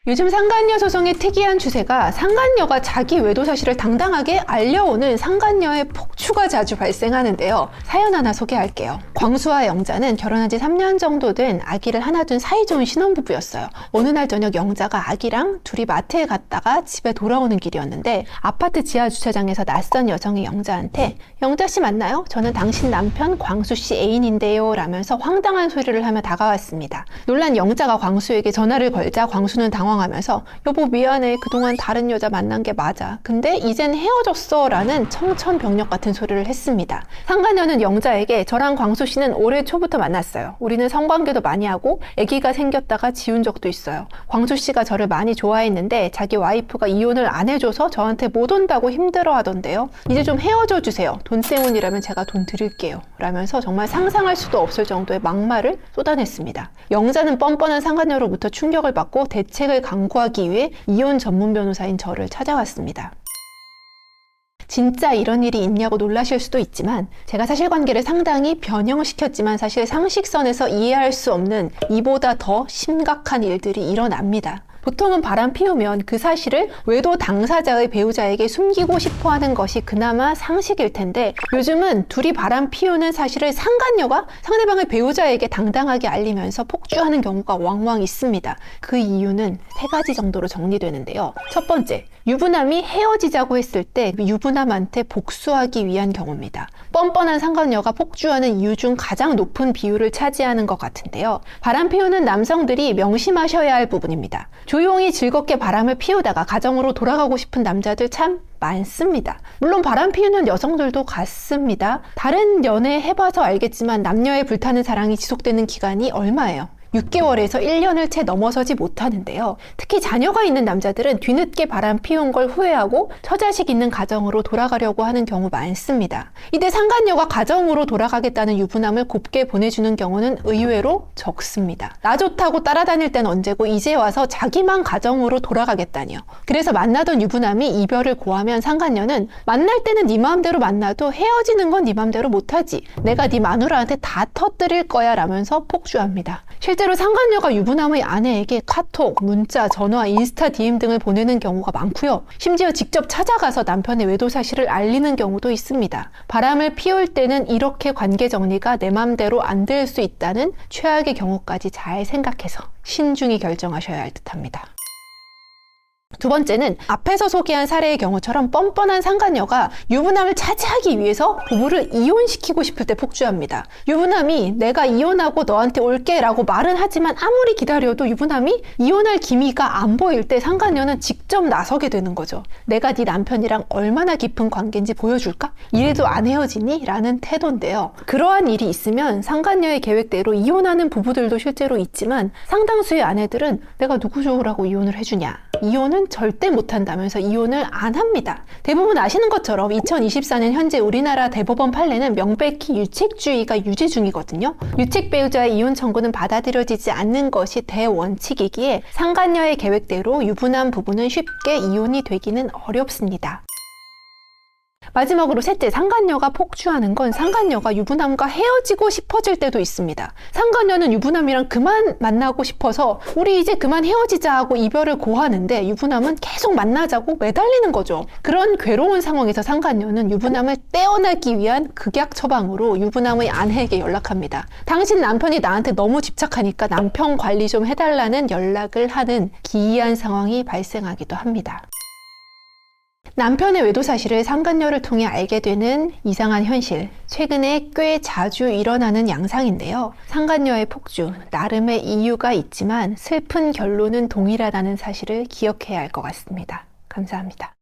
요즘 상간녀 소송의 특이한 추세가 상간녀가 자기 외도 사실을 당당하게 알려오는 상간녀의 폭주가 자주 발생하는데요. 사연 하나 소개할게요. 광수와 영자는 결혼한 지 3년 정도 된 아기를 하나 둔 사이좋은 신혼부부였어요. 어느 날 저녁 영자가 아기랑 둘이 마트에 갔다가 집에 돌아오는 길이었는데 아파트 지하 주차장에서 낯선 여성이 영자한테 영자씨 맞나요? 저는 당신 남편 광수씨 애인인데요 라면서 황당한 소리를 하며 다가왔습니다. 놀란 영자가 광수에게 전화를 걸자 광수는 당황하면서 여보 미안해, 그동안 다른 여자 만난 게 맞아, 근데 이젠 헤어졌어 라는 청천벽력 같은 소리를 했습니다. 상간녀는 영자에게 저랑 광수씨는 올해 초부터 만났어요. 우리는 성관계도 많이 하고 아기가 생겼다가 지운 적도 있어요. 광수씨가 저를 많이 좋아했는데 자기 와이프가 이혼을 안 해줘서 저한테 못 온다고 힘들어 하던데요. 이제 좀 헤어져 주세요. 돈 때문이라면 제가 돈 드릴게요 라면서 정말 상상할 수도 없을 정도의 막말을 쏟아냈습니다. 영자는 뻔뻔한 상간녀로부터 충격을 받고 대책을 강구하기 위해 이혼 전문 변호사인 저를 찾아왔습니다. 진짜 이런 일이 있냐고 놀라실 수도 있지만 제가 사실관계를 상당히 변형시켰지만 사실 상식선에서 이해할 수 없는 이보다 더 심각한 일들이 일어납니다. 보통은 바람 피우면 그 사실을 외도 당사자의 배우자에게 숨기고 싶어 하는 것이 그나마 상식일 텐데 요즘은 둘이 바람 피우는 사실을 상간녀가 상대방의 배우자에게 당당하게 알리면서 폭주하는 경우가 왕왕 있습니다. 그 이유는 3가지 정도로 정리되는데요. 첫 번째, 유부남이 헤어지자고 했을 때 유부남한테 복수하기 위한 경우입니다. 뻔뻔한 상간녀가 폭주하는 이유 중 가장 높은 비율을 차지하는 것 같은데요. 바람 피우는 남성들이 명심하셔야 할 부분입니다. 조용히 즐겁게 바람을 피우다가 가정으로 돌아가고 싶은 남자들 참 많습니다. 물론 바람 피우는 여성들도 같습니다. 다른 연애 해봐서 알겠지만 남녀의 불타는 사랑이 지속되는 기간이 얼마예요? 6개월에서 1년을 채 넘어서지 못하는데요. 특히 자녀가 있는 남자들은 뒤늦게 바람 피운 걸 후회하고 처자식 있는 가정으로 돌아가려고 하는 경우 많습니다. 이때 상간녀가 가정으로 돌아가겠다는 유부남을 곱게 보내주는 경우는 의외로 적습니다. 나 좋다고 따라다닐 땐 언제고 이제 와서 자기만 가정으로 돌아가겠다니요. 그래서 만나던 유부남이 이별을 고하면 상간녀는 만날 때는 네 마음대로 만나도 헤어지는 건 네 마음대로 못하지, 내가 네 마누라한테 다 터뜨릴 거야 라면서 폭주합니다. 실제로 상간녀가 유부남의 아내에게 카톡, 문자, 전화, 인스타 DM 등을 보내는 경우가 많고요. 심지어 직접 찾아가서 남편의 외도 사실을 알리는 경우도 있습니다. 바람을 피울 때는 이렇게 관계 정리가 내 맘대로 안 될 수 있다는 최악의 경우까지 잘 생각해서 신중히 결정하셔야 할 듯합니다. 두 번째는 앞에서 소개한 사례의 경우처럼 뻔뻔한 상간녀가 유부남을 차지하기 위해서 부부를 이혼시키고 싶을 때 폭주합니다. 유부남이 내가 이혼하고 너한테 올게 라고 말은 하지만 아무리 기다려도 유부남이 이혼할 기미가 안 보일 때 상간녀는 직접 나서게 되는 거죠. 내가 네 남편이랑 얼마나 깊은 관계인지 보여줄까? 이래도 안 헤어지니? 라는 태도인데요. 그러한 일이 있으면 상간녀의 계획대로 이혼하는 부부들도 실제로 있지만 상당수의 아내들은 내가 누구 좋으라고 이혼을 해주냐? 이혼은 절대 못한다면서 이혼을 안 합니다. 대부분 아시는 것처럼 2024년 현재 우리나라 대법원 판례는 명백히 유책주의가 유지 중이거든요. 유책 배우자의 이혼 청구는 받아들여지지 않는 것이 대원칙이기에 상간녀의 계획대로 유부남 부부는 쉽게 이혼이 되기는 어렵습니다. 마지막으로 셋째, 상간녀가 폭주하는 건 상간녀가 유부남과 헤어지고 싶어질 때도 있습니다. 상간녀는 유부남이랑 그만 만나고 싶어서 우리 이제 그만 헤어지자 하고 이별을 고하는데 유부남은 계속 만나자고 매달리는 거죠. 그런 괴로운 상황에서 상간녀는 유부남을 떼어내기 위한 극약 처방으로 유부남의 아내에게 연락합니다. 당신 남편이 나한테 너무 집착하니까 남편 관리 좀 해달라는 연락을 하는 기이한 상황이 발생하기도 합니다. 남편의 외도 사실을 상간녀를 통해 알게 되는 이상한 현실, 최근에 꽤 자주 일어나는 양상인데요. 상간녀의 폭주, 나름의 이유가 있지만 슬픈 결론은 동일하다는 사실을 기억해야 할 것 같습니다. 감사합니다.